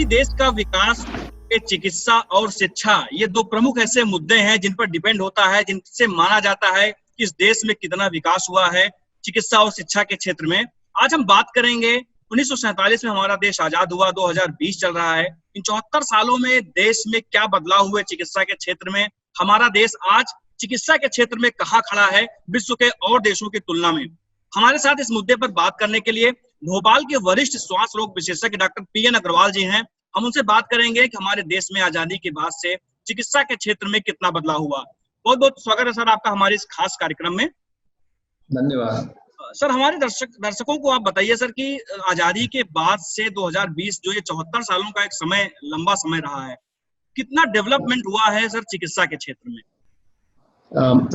देश का विकास के चिकित्सा और शिक्षा, ये दो प्रमुख ऐसे मुद्दे हैं जिन पर डिपेंड होता है, जिनसे माना जाता है कि इस देश में कितना विकास हुआ है चिकित्सा और शिक्षा के क्षेत्र में। आज हम बात करेंगे 1947 में हमारा देश आजाद हुआ, 2020 चल रहा है। इन 74 सालों में देश में क्या बदलाव हुए चिकित्सा के क्षेत्र में, हमारा देश आज चिकित्सा के क्षेत्र में कहाँ खड़ा है विश्व के और देशों की तुलना में। हमारे साथ इस मुद्दे पर बात करने के लिए भोपाल के वरिष्ठ श्वास रोग विशेषज्ञ डॉक्टर पीएन अग्रवाल जी हैं। हम उनसे बात करेंगे कि हमारे देश में आजादी के बाद से चिकित्सा के क्षेत्र में कितना बदलाव हुआ। बहुत बहुत स्वागत है सर आपका हमारे इस खास कार्यक्रम में। धन्यवाद सर। हमारे दर्शकों को आप बताइए सर कि आजादी के बाद से 2020 जो ये 74 सालों का एक समय, लंबा समय रहा है, कितना डेवलपमेंट हुआ है सर चिकित्सा के क्षेत्र में?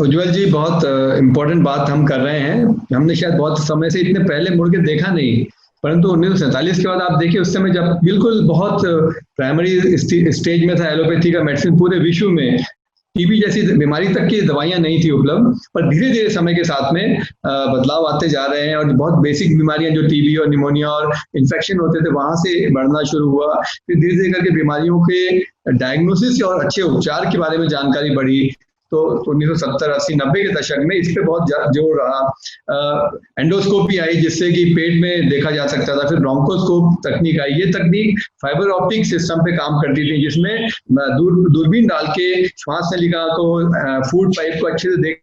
उज्जवल जी, बहुत इम्पोर्टेंट बात हम कर रहे हैं। हमने शायद बहुत समय से इतने पहले मुड़ के देखा नहीं, परंतु 1947 के बाद आप देखिए, उस समय जब बिल्कुल बहुत प्राइमरी स्टेज में था एलोपैथी का मेडिसिन पूरे विश्व में, टीबी जैसी बीमारी तक की दवाइयां नहीं थी उपलब्ध, पर धीरे धीरे समय के साथ में बदलाव आते जा रहे हैं और बहुत बेसिक बीमारियां जो टीबी और निमोनिया और इन्फेक्शन होते थे वहां से बढ़ना शुरू हुआ। फिर धीरे धीरे करके बीमारियों के डायग्नोसिस और अच्छे उपचार के बारे में जानकारी बढ़ी। तो 1970, 80, 90 के दशक में इस पे बहुत जोर रहा। एंडोस्कोपी आई जिससे कि पेट में देखा जा सकता था। फिर ब्रोंकोस्कोप तकनीक आई। ये तकनीक फाइबर ऑप्टिक सिस्टम पे काम करती थी, जिसमें दूरबीन डाल के श्वास नलिका को, फूड पाइप को अच्छे से देख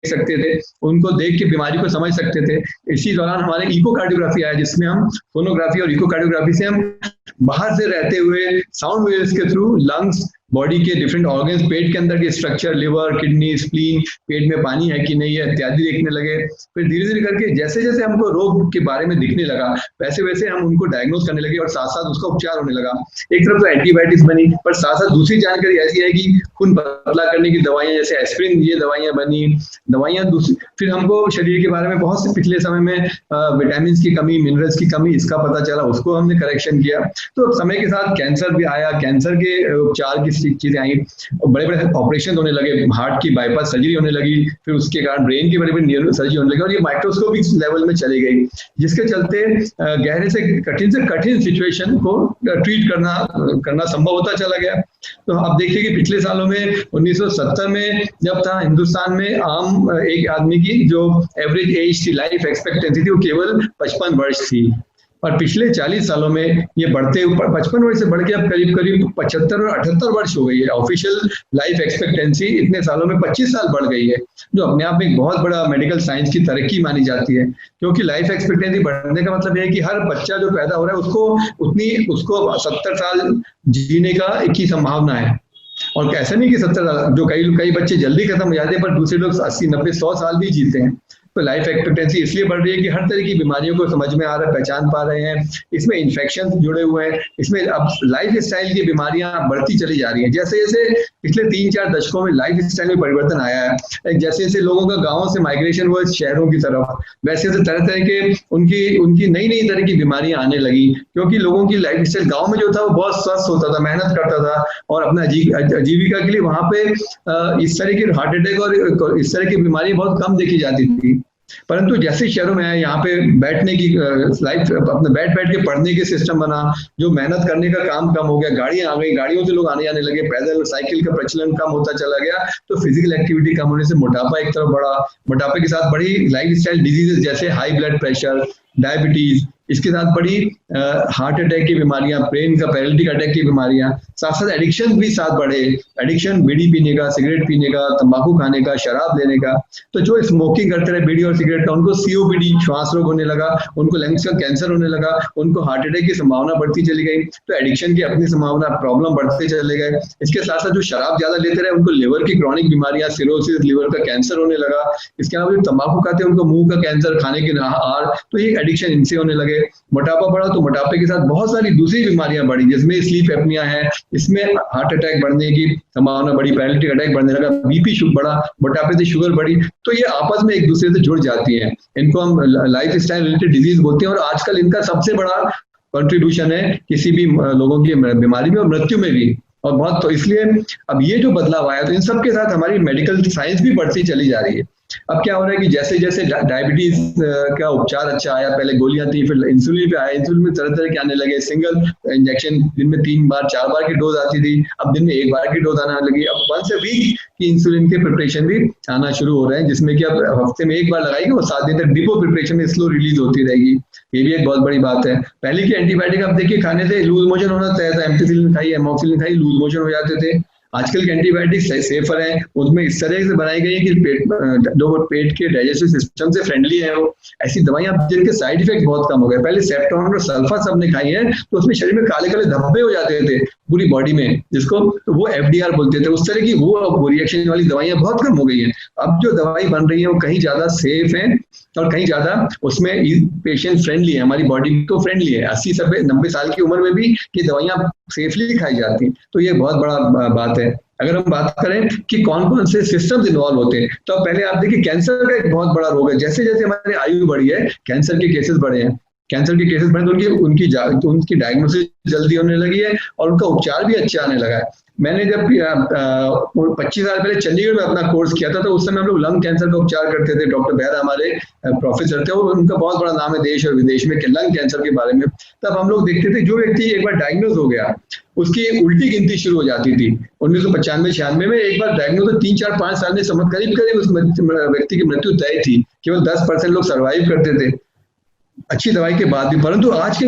सकते थे, उनको देख के बीमारी को समझ सकते थे। इसी दौरान हमारे इकोकार्डियोग्राफी आया, जिसमें हम सोनोग्राफी और इकोकार्डियोग्राफी से हम बाहर से रहते हुए साउंड वेव्स के थ्रू लंग्स, बॉडी के डिफरेंट ऑर्गन्स, पेट के अंदर के स्ट्रक्चर, लिवर, किडनी, स्प्लीन, पेट में पानी है कि नहीं है इत्यादि देखने लगे। फिर धीरे धीरे करके जैसे जैसे हमको रोग के बारे में दिखने लगा, वैसे वैसे हम उनको डायग्नोस करने लगे और साथ साथ उसका उपचार होने लगा। एक तरफ तो एंटीबायोटिक्स बनी, पर साथ साथ दूसरी जानकारी ऐसी है कि खून पतला करने की दवाइयां, जैसे एस्पिरिन, ये दवाइयां बनी। दवाइयां दूसरी, फिर हमको शरीर के बारे में बहुत से पिछले समय में विटामिन की कमी, मिनरल्स की कमी, इसका पता चला, उसको हमने करेक्शन किया। तो समय के साथ कैंसर भी आया, कैंसर के उपचार की चीजें आई, बड़े बड़े ऑपरेशन होने लगे, हार्ट की बाईपास सर्जरी होने लगी, फिर उसके कारण ब्रेन की बड़ी बड़ी न्यूरो सर्जरी होने लगी और ये माइक्रोस्कोपिक लेवल में चली गई, जिसके चलते गहरे से कठिन सिचुएशन को ट्रीट करना संभव होता चला गया। तो आप देखिए कि पिछले सालों में 1970 में जब था, हिंदुस्तान में आम एक आदमी की जो एवरेज एज थी, लाइफ एक्सपेक्टेंसी थी, वो केवल 55 वर्ष थी। और पिछले 40 सालों में ये बढ़ते ऊपर 55 वर्ष से बढ़ के अब करीब करीब 75 और 78 वर्ष हो गई है। ऑफिशियल लाइफ एक्सपेक्टेंसी इतने सालों में 25 साल बढ़ गई है, जो अपने आप में एक बहुत बड़ा मेडिकल साइंस की तरक्की मानी जाती है। क्योंकि लाइफ एक्सपेक्टेंसी बढ़ने का मतलब है कि हर बच्चा जो पैदा हो रहा है उसको 70 साल जीने का एक ही संभावना है। और ऐसा नहीं कि 70 साल, जो कई बच्चे जल्दी खत्म हो जाते हैं, पर दूसरे लोग 80, 90, 100 साल भी जीते हैं। तो लाइफ एक्सपेक्टेंसी इसलिए बढ़ रही है कि हर तरह की बीमारियों को समझ में आ रहा है, पहचान पा रहे हैं, इसमें इन्फेक्शन जुड़े हुए हैं, इसमें अब लाइफ स्टाइल की बीमारियां बढ़ती चली जा रही हैं। जैसे जैसे पिछले 3-4 दशकों में लाइफ स्टाइल में परिवर्तन आया है, जैसे जैसे लोगों का गाँव से माइग्रेशन हुआ शहरों की तरफ, वैसे वैसे तरह तरह के उनकी नई तरह की बीमारियां आने लगी। क्योंकि लोगों की लाइफ स्टाइल गाँव में जो था वो बहुत स्वस्थ होता था, मेहनत करता था और अपना आजीविका के लिए वहां पे इस तरह के हार्ट अटैक और इस तरह की बीमारियां बहुत कम देखी जाती थी। परंतु जैसे शहरों में है, यहाँ पे बैठने की लाइफ, अपने बैठ के पढ़ने के सिस्टम बना, जो मेहनत करने का काम कम हो गया, गाड़ियां आ गई, गाड़ियों से लोग आने जाने लगे, पैदल साइकिल का प्रचलन कम होता चला गया, तो फिजिकल एक्टिविटी कम होने से मोटापा एक तरफ बढ़ा। मोटापे के साथ बड़ी लाइफ स्टाइल डिजीजेस जैसे हाई ब्लड प्रेशर, डायबिटीज, इसके साथ बड़ी हार्ट अटैक की बीमारियां, ब्रेन का पैरालिटिक अटैक की बीमारियां, साथ साथ एडिक्शन भी साथ बढ़े। एडिक्शन बीड़ी पीने का, सिगरेट पीने का, तंबाकू खाने का, शराब लेने का। तो जो स्मोकिंग करते रहे बीड़ी और सिगरेट का, उनको सीओपीडी, श्वास रोग होने लगा, उनको लंग्स का कैंसर होने लगा, उनको हार्ट अटैक की संभावना बढ़ती चली गई। तो एडिक्शन की अपनी संभावना, प्रॉब्लम बढ़ते चले गए। इसके साथ साथ जो शराब ज्यादा लेते रहे, उनको लिवर की क्रॉनिक बीमारियां, सिरोसिस, लिवर का कैंसर होने लगा। इसके अलावा जो तंबाकू खाते हैं उनको मुंह का कैंसर, खाने के आहार, तो ये एडिक्शन इनसे होने लगे। मोटापा बढ़ा तो मोटापे के साथ बहुत सारी दूसरी बीमारियां बढ़ी, जिसमें स्लीप एपनिया है, इसमें हार्ट अटैक बढ़ने की संभावना बढ़ी, पैरालिटिक अटैक बढ़ने लगा, बीपी बढ़ा, मोटापे से शुगर बढ़ी। तो ये आपस में एक दूसरे से जुड़ जाती हैं। इनको हम लाइफ स्टाइल रिलेटेड डिजीज बोलते हैं और आजकल इनका सबसे बड़ा कंट्रीब्यूशन है किसी भी लोगों की बीमारी में और मृत्यु में भी। और बहुत, तो इसलिए अब ये जो बदलाव आया, तो इन सब के साथ हमारी मेडिकल साइंस भी बढ़ती चली जा रही है। अब क्या हो रहा है कि जैसे जैसे डायबिटीज का उपचार अच्छा आया, पहले गोलियां थी, फिर इंसुलिन पे आया, इंसुलिन में तरह तरह के आने लगे, सिंगल इंजेक्शन दिन में 3 बार 4 बार की डोज आती थी, अब दिन में 1 बार की डोज आने लगी, अब वंस अ वीक की इंसुलिन के प्रिपरेशन भी आना शुरू हो रहे हैं, जिसमें कि अब हफ्ते में 1 बार लगाएगी और 7 दिन तक डिपो प्रिपरेशन में स्लो रिलीज होती रहेगी। ये भी एक बहुत बड़ी बात है। पहले की एंटीबायोटिक आप देखिए खाने से लूज मोशन होना तय था, एम्पिसिलिन खाई, एमोक्सिलिन खाई, लूज मोशन हो जाते थे। आजकल के एंटीबायोटिक सेफर है, उसमें इस तरह से बनाई गई है कि पेट के डाइजेस्टिव सिस्टम से फ्रेंडली है वो। ऐसी दवाइयां जिनके साइड इफेक्ट बहुत कम हो गए। पहले सेप्टोन और सल्फा सबने खाई है तो उसमें शरीर में काले काले धब्बे हो जाते थे पूरी बॉडी में, जिसको तो वो एफडीआर बोलते थे। उस तरह की वो रिएक्शन वाली दवाइयां बहुत कम हो गई हैं। अब जो दवाई बन रही है वो कहीं ज्यादा सेफ है और कहीं ज्यादा उसमें पेशेंट फ्रेंडली है, हमारी बॉडी तो फ्रेंडली है। 80 से 90 साल की उम्र में भी ये दवाइयां सेफली खाई जाती हैं, तो ये बहुत बड़ा बात है। अगर हम बात करें कि कौन कौन से सिस्टम्स इन्वॉल्व होते हैं, तो पहले आप देखिए कैंसर का एक बहुत बड़ा रोग है। जैसे जैसे हमारी आयु बढ़ी है, कैंसर के केसेस बढ़े हैं, कैंसर के केसेस बढ़े तो उनकी डायग्नोसिस जल्दी होने लगी है और उनका उपचार भी अच्छा आने लगा है। मैंने जब 25 साल पहले चंडीगढ़ में अपना कोर्स किया था, तो उस समय हम लोग लंग कैंसर का उपचार करते थे। डॉक्टर बेहरा हमारे प्रोफेसर थे और उनका बहुत बड़ा नाम है देश और विदेश में कि लंग कैंसर के बारे में। तब हम लोग देखते थे जो व्यक्ति एक बार डायग्नोज हो गया उसकी उल्टी गिनती शुरू हो जाती थी। 1995-96 में एक बार डायग्नोज तो 3, 4, 5 साल में करीब करीब उस व्यक्ति की मृत्यु तय थी। केवल 10% लोग सर्वाइव करते थे अच्छी दवाई के बाद भी। परंतु आज के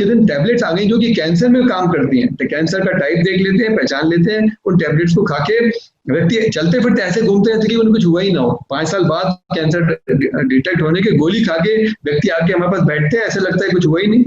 दिन टैबलेट्स आ गई जो कि कैंसर में काम करती हैं। तो कैंसर का टाइप देख लेते हैं, पहचान लेते हैं, उन टैबलेट्स को खा के व्यक्ति चलते फिरते ऐसे घूमते हैं कि उनको कुछ हुआ ही ना हो। 5 साल बाद कैंसर डिटेक्ट होने के गोली खा के व्यक्ति आके हमारे पास बैठते हैं, ऐसे लगता है कुछ हुआ ही नहीं।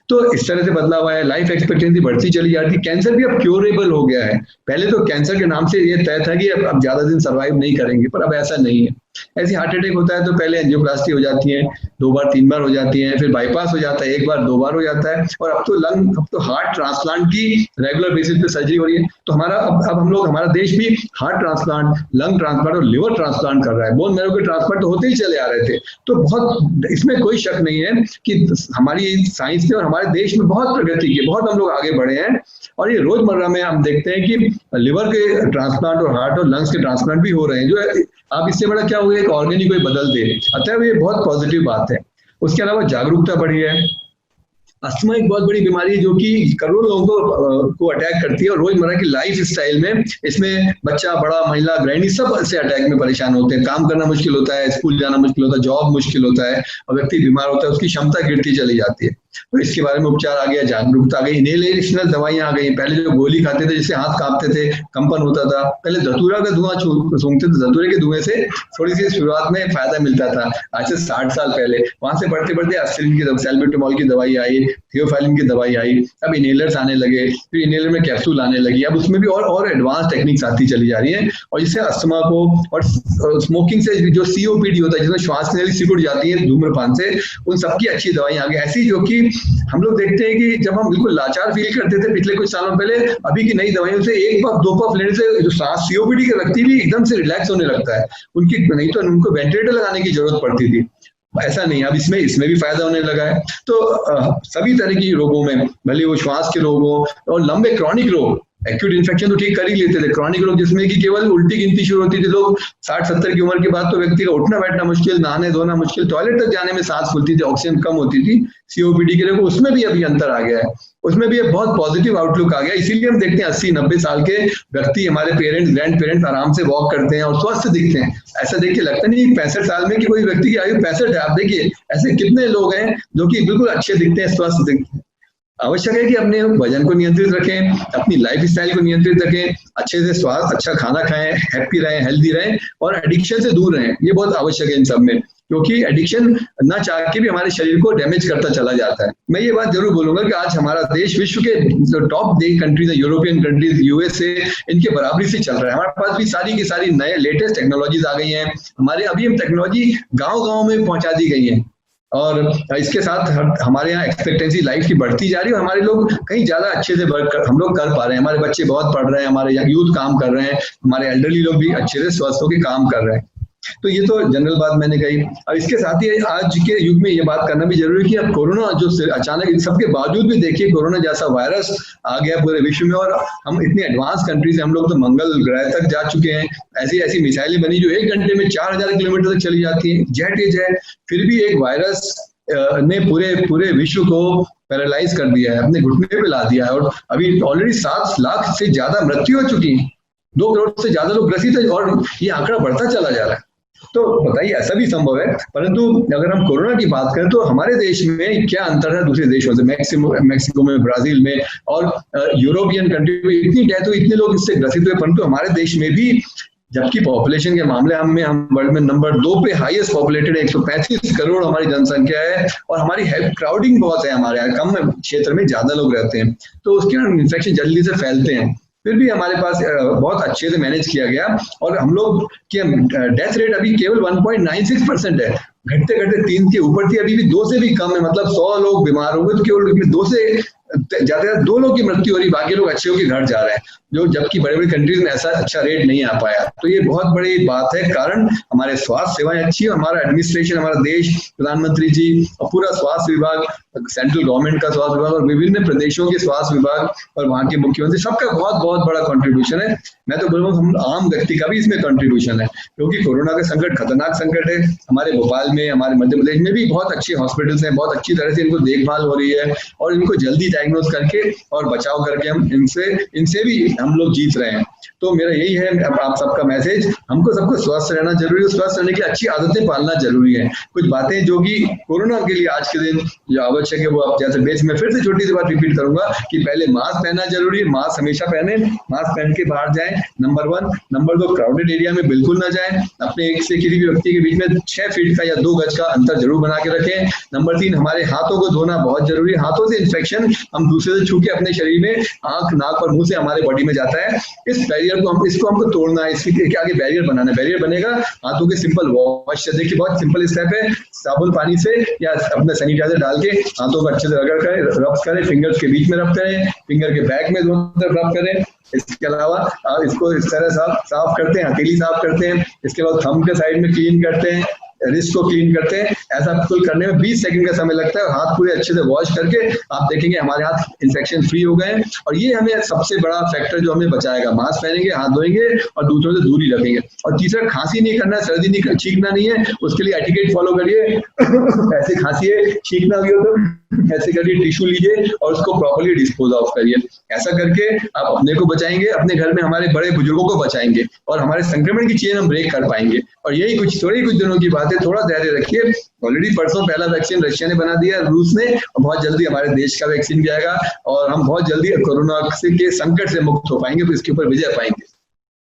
तो इस तरह से बदलाव हुआ है, लाइफ एक्सपेक्टेंसी बढ़ती चली जाती है। कैंसर भी अब क्योरेबल हो गया है। पहले तो कैंसर के नाम से ये तय था कि अब ज्यादा दिन सर्वाइव नहीं करेंगे, पर अब ऐसा नहीं है। ऐसे हार्ट अटैक होता है तो पहले एंजियोप्लास्टी हो जाती है, 2 बार 3 बार हो जाती है, फिर बाईपास हो जाता है, 1 बार 2 बार हो जाता है, और अब तो हार्ट ट्रांसप्लांट की रेगुलर बेसिस पे सर्जरी हो रही है। तो हमारा देश भी हार्ट ट्रांसप्लांट, लंग ट्रांसप्लांट और लिवर ट्रांसप्लांट कर रहा है। बोन मैरो के ट्रांसप्लांट तो होते ही चले आ रहे थे। तो बहुत इसमें कोई शक नहीं है कि हमारी साइंस ने और हमारे देश में बहुत प्रगति की, बहुत हम लोग आगे बढ़े हैं। और ये रोजमर्रा में हम देखते हैं कि लिवर के ट्रांसप्लांट और हार्ट और लंग्स के ट्रांसप्लांट भी हो रहे हैं, जो आप इससे बड़ा क्या हुआ, एक ऑर्गन ही कोई बदल दे। अतः ये बहुत पॉजिटिव बात है। उसके अलावा जागरूकता बढ़ी है। अस्थमा एक बहुत बड़ी बीमारी है जो कि करोड़ों लोगों को अटैक करती है और रोजमर्रा की लाइफ स्टाइल में इसमें बच्चा, बड़ा, महिला, गृहिणी सब से अटैक में परेशान होते हैं। काम करना मुश्किल होता है, स्कूल जाना मुश्किल होता है, जॉब मुश्किल होता है, और व्यक्ति बीमार होता है, उसकी क्षमता गिरती चली जाती है। तो इसके बारे में उपचार आ गया, जागरूकता आ गई, इनहेलेशनल दवाइयां आ गई। पहले जो गोली खाते थे जिससे हाथ कांपते थे, कंपन होता था, पहले धतूरा का धुआं सूंघते थे, धतूरे के धुएं से थोड़ी सी शुरुआत में फायदा मिलता था, आज से 60 साल पहले। वहां से बढ़ते बढ़ते एस्पिरिन की, सैल्ब्यूटामॉल की दवाई आई, थियोफाइलिन की दवाई आई, अब इनहेलर्स आने लगे, फिर इनहेलर में कैप्सूल आने लगी। अब उसमें भी और एडवांस टेक्निक्स आती चली जा रही है। और जिससे अस्थमा को और स्मोकिंग से जो सीओपीडी होता है, जिसमें श्वास नली सिकुड़ जाती है धूम्रपान से, उन सबकी अच्छी दवाई आ गई। ऐसी जो कि हम लोग देखते हैं कि जब हम बिल्कुल लाचार फील करते थे पिछले कुछ सालों पहले, अभी की नई दवाइयों से 1 पफ 2 पफ लेने से जो सांस सीओपीडी के व्यक्ति भी एकदम से रिलैक्स होने लगता है। नहीं तो उनको वेंटिलेटर लगाने की जरूरत पड़ती थी, ऐसा नहीं। अब इसमें भी फायदा होने लगा है। तो सभी तरह की रोगों में, भले वो श्वास के रोग हो और लंबे क्रॉनिक रोग, एक्यूट इन्फेक्शन तो ठीक कर ही लेते थे, क्रॉनिक रोग जिसमें कि केवल उल्टी गिनती शुरू होती थी, लोग 60-70 की उम्र के बाद तो व्यक्ति का उठना बैठना मुश्किल, नहाने धोना मुश्किल, टॉयलेट तक जाने में सांस फूलती थी, ऑक्सीजन कम होती थी। सीओपीडी के लिए उसमें भी अभी अंतर आ गया है, उसमें भी एक बहुत पॉजिटिव आउटलुक आ गया। इसीलिए हम देखते हैं 80-90 साल के व्यक्ति, हमारे पेरेंट्स, ग्रैंड पेरेंट्स आराम से वॉक करते हैं और स्वस्थ दिखते हैं। ऐसा देख के लगता नहीं 65 साल में कि कोई व्यक्ति की आयु 65 है। आप देखिए ऐसे कितने लोग हैं जो कि बिल्कुल अच्छे दिखते हैं, स्वस्थ दिखते हैं। आवश्यक है कि अपने वजन को नियंत्रित रखें, अपनी लाइफ स्टाइल को नियंत्रित रखें, अच्छे से स्वास्थ्य, अच्छा खाना खाएं, हैप्पी रहें, हेल्दी रहें और एडिक्शन से दूर रहें। ये बहुत आवश्यक है इन सब में, क्योंकि एडिक्शन ना चाह के भी हमारे शरीर को डैमेज करता चला जाता है। मैं ये बात जरूर बोलूंगा कि आज हमारा देश विश्व के जो टॉप कंट्रीज है, यूरोपियन कंट्रीज, यूएसए, इनके बराबरी से चल रहा है। हमारे पास भी सारी की सारी नए लेटेस्ट टेक्नोलॉजीज आ गई हैं। हमारे अभी हम टेक्नोलॉजी गाँव में पहुंचा दी गई है और इसके साथ हमारे यहाँ एक्सपेक्टेंसी लाइफ की बढ़ती जा रही है। हमारे लोग कहीं ज्यादा अच्छे से हम लोग कर पा रहे हैं, हमारे बच्चे बहुत पढ़ रहे हैं, हमारे यूथ काम कर रहे हैं, हमारे एल्डरली लोग भी अच्छे से स्वस्थ होकर काम कर रहे हैं। तो ये तो जनरल बात मैंने कही। अब इसके साथ ही आज के युग में ये बात करना भी जरूरी है कि अब कोरोना जो अचानक इन सबके बावजूद भी देखिए कोरोना जैसा वायरस आ गया पूरे विश्व में, और हम इतनी एडवांस कंट्रीज, हम लोग तो मंगल ग्रह तक जा चुके हैं। ऐसी ऐसी मिसाइलें बनी जो 1 घंटे में 4000 किलोमीटर तक चली जाती हैं, जेट एज है, फिर भी एक वायरस ने पूरे विश्व को पैरालाइज कर दिया है, अपने घुटने पे ला दिया है। और अभी ऑलरेडी 7 लाख से ज्यादा मृत्यु हो चुकी है, 2 करोड़ से ज्यादा लोग ग्रसित है, और ये आंकड़ा बढ़ता चला जा रहा है। तो बताइए, ऐसा भी संभव है। परंतु अगर हम कोरोना की बात करें तो हमारे देश में क्या अंतर है दूसरे देशों से, मैक्सिको में, ब्राजील में और यूरोपियन कंट्री में इतनी डेथ हुई, इतने लोग इससे ग्रसित हुए, परंतु हमारे देश में भी, जबकि पॉपुलेशन के मामले हम वर्ल्ड में नंबर 2 पे हाईएस्ट पॉपुलेटेड 135 करोड़ हमारी जनसंख्या है, और हमारी क्राउडिंग बहुत है, हमारे यहाँ कम क्षेत्र में ज्यादा लोग रहते हैं, तो उसके इन्फेक्शन जल्दी से फैलते हैं। फिर भी हमारे पास बहुत अच्छे से मैनेज किया गया, और हम लोग की डेथ रेट अभी केवल 1.96% है, घटते घटते 3 के ऊपर थी, अभी भी 2 से भी कम है। मतलब 100 लोग बीमार होंगे तो केवल 2 से ज्यादा 2 लोग की मृत्यु हो रही, बाकी लोग अच्छे होकर घर जा रहे हैं, जो जबकि बड़े बड़े कंट्रीज में ऐसा अच्छा रेट नहीं आ पाया। तो ये बहुत बड़ी बात है, कारण हमारे स्वास्थ्य सेवाएं अच्छी है, हमारा एडमिनिस्ट्रेशन, हमारा देश, प्रधानमंत्री जी और पूरा स्वास्थ्य विभाग, सेंट्रल गवर्नमेंट का स्वास्थ्य विभाग और विभिन्न प्रदेशों के स्वास्थ्य विभाग और वहाँ के मुख्यमंत्री, सबका बहुत बहुत बड़ा कंट्रीब्यूशन है। मैं तो बोलूँगा हम आम व्यक्ति का भी इसमें कंट्रीब्यूशन है, क्योंकि कोरोना का संकट खतरनाक संकट है। हमारे भोपाल में, हमारे मध्य प्रदेश में भी बहुत अच्छे हॉस्पिटल्स हैं, बहुत अच्छी तरह से इनको देखभाल हो रही है, और इनको जल्दी डायग्नोज करके और बचाव करके हम इनसे भी हम लोग जीत रहे हैं। तो मेरा यही है आप सबका मैसेज, हमको सबको स्वस्थ रहना जरूरी है, स्वस्थ रहने की अच्छी आदतें पालना जरूरी है। कुछ बातें जो कि कोरोना के लिए आज के दिन जो आवश्यक है वो आप जैसे बेच में फिर से छोटी सी बात रिपीट करूंगा कि पहले मास्क पहनना जरूरी है, मास्क हमेशा पहने, मास्क पहन के बाहर जाएं, नंबर 1। नंबर 2, क्राउडेड एरिया में बिल्कुल ना जाएं, अपने एक से किसी भी व्यक्ति के बीच में 6 फीट का या 2 गज का अंतर जरूर बना के रखें। नंबर 3, हमारे हाथों को धोना बहुत जरूरी है, हाथों से इन्फेक्शन हम दूसरे से छू के अपने शरीर में, आंख, नाक और मुंह से हमारे बॉडी में जाता है। इस बैरियर को हमको तोड़ना है, इसके आगे बैरियर बनाना है। बैरियर बनेगा हाथों के सिंपल वॉश, देखिए बहुत सिंपल स्टेप है, साबुन पानी से या अपने सैनिटाइजर डाल के हाथों को अच्छे से रगड़ करें, रब करें, फिंगर्स के बीच में रब करें, फिंगर के बैक में दोनों तरफ रब करें। इसके अलावा आप इसको इस तरह साफ करते हैं, हथेली साफ करते हैं, इसके बाद थंब के साइड में क्लीन करते हैं, रिस्ट को क्लीन करते हैं। ऐसा कुल करने में 20 सेकंड का समय लगता है, और हाथ पूरे अच्छे से वॉश करके आप देखेंगे हमारे हाथ इन्फेक्शन फ्री हो गए हैं। और ये हमें सबसे बड़ा फैक्टर जो हमें बचाएगा, मास्क पहनेंगे, हाथ धोएंगे और दूसरों से दूरी रखेंगे। और तीसरा, खांसी नहीं करना, सर्दी नहीं छींकना नहीं है, उसके लिए एटिकेट फॉलो करिए ऐसे खांसिए, छींकना भी हो तो ऐसे करिए, टिश्यू लीजिए और उसको प्रॉपर्ली डिस्पोज ऑफ करिए। ऐसा करके आप अपने को बचाएंगे, अपने घर में हमारे बड़े बुजुर्गों को बचाएंगे, और हमारे संक्रमण की चेन हम ब्रेक कर पाएंगे। और यही कुछ दिनों की बात है, थोड़ा धैर्य रखिए। ऑलरेडी परसों पहला वैक्सीन रशिया ने बना दिया, रूस ने, और बहुत जल्दी हमारे देश का वैक्सीन भी आएगा, और हम बहुत जल्दी कोरोना के संकट से मुक्त हो पाएंगे, तो इसके ऊपर विजय पाएंगे।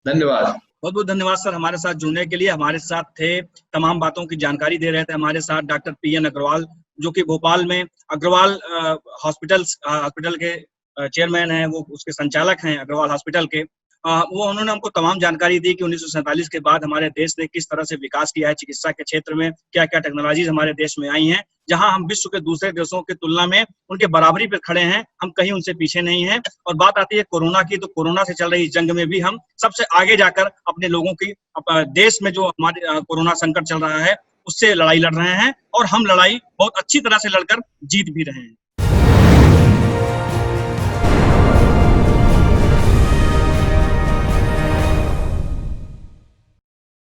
धन्यवाद। बहुत बहुत धन्यवाद सर, हमारे साथ जुड़ने के लिए। हमारे साथ थे, तमाम बातों की जानकारी दे रहे थे हमारे साथ डॉक्टर PN अग्रवाल, जो कि भोपाल में अग्रवाल हॉस्पिटल के चेयरमैन हैं, वो उसके संचालक हैं अग्रवाल हॉस्पिटल के। वो उन्होंने हमको तमाम जानकारी दी कि 1947 के बाद हमारे देश ने किस तरह से विकास किया है चिकित्सा के क्षेत्र में, क्या क्या टेक्नोलॉजीज हमारे देश में आई हैं, जहां हम विश्व के दूसरे देशों की तुलना में उनके बराबरी पर खड़े हैं, हम कहीं उनसे पीछे नहीं हैं। और बात आती है कोरोना की, तो कोरोना से चल रही जंग में भी हम सबसे आगे जाकर अपने लोगों की, देश में जो हमारे कोरोना संकट चल रहा है उससे लड़ाई लड़ रहे हैं, और हम लड़ाई बहुत अच्छी तरह से लड़कर जीत भी रहे हैं।